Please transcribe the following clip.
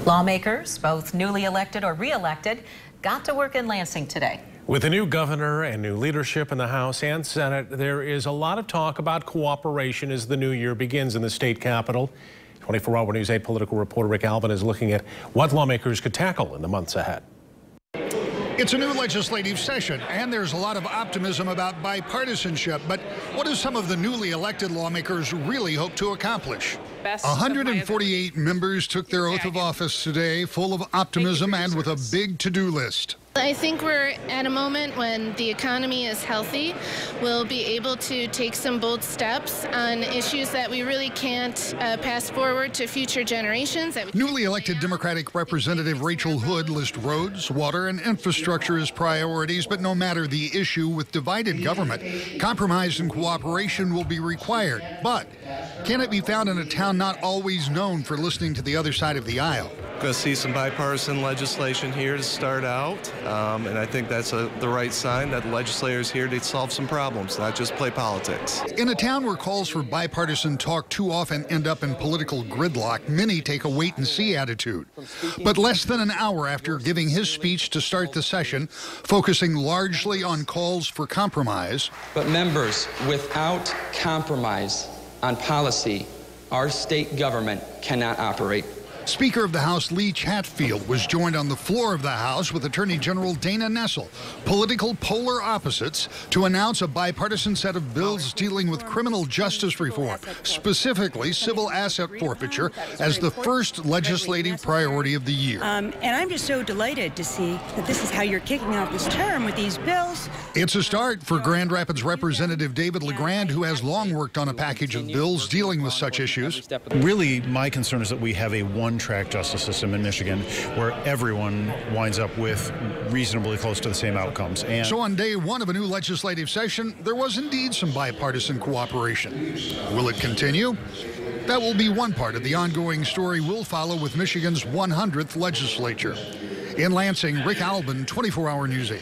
Lawmakers, both newly elected or re-elected, got to work in Lansing today. With a new governor and new leadership in the House and Senate, there is a lot of talk about cooperation as the new year begins in the state capitol. 24-Hour News 8 political reporter Rick Alvin is looking at what lawmakers could tackle in the months ahead. It's a new legislative session, and there's a lot of optimism about bipartisanship. But what do some of the newly elected lawmakers really hope to accomplish? 148 members took their oath of office today, full of optimism and with a big to-do list. I think we're at a moment when the economy is healthy. We'll be able to take some bold steps on issues that we really can't pass forward to future generations. Newly elected Democratic Representative Rachel Hood lists roads, water, and infrastructure as priorities, but no matter the issue with divided government, compromise and cooperation will be required. But can it be found in a town not always known for listening to the other side of the aisle? Going to see some bipartisan legislation here to start out, and I think that's the right sign that the legislators here to solve some problems, not just play politics. In a town where calls for bipartisan talk too often end up in political gridlock, many take a wait-and-see attitude. But less than an hour after giving his speech to start the session, focusing largely on calls for compromise. But members, without compromise on policy, our state government cannot operate. Speaker of the House Lee Chatfield was joined on the floor of the House with Attorney General Dana Nessel, political polar opposites, to announce a bipartisan set of bills dealing with criminal justice reform, specifically civil asset forfeiture, as the first legislative priority of the year. And I'm just so delighted to see that this is how you're kicking off this term with these bills. It's a start for Grand Rapids Representative David LeGrand, who has long worked on a package of bills dealing with such issues. Really, my concern is that we have a one-track justice system in Michigan where everyone winds up with reasonably close to the same outcomes. And so on day one of a new legislative session, there was indeed some bipartisan cooperation. Will it continue? That will be one part of the ongoing story we'll follow with Michigan's 100th legislature. In Lansing, Rick Alvin, 24-Hour News 8.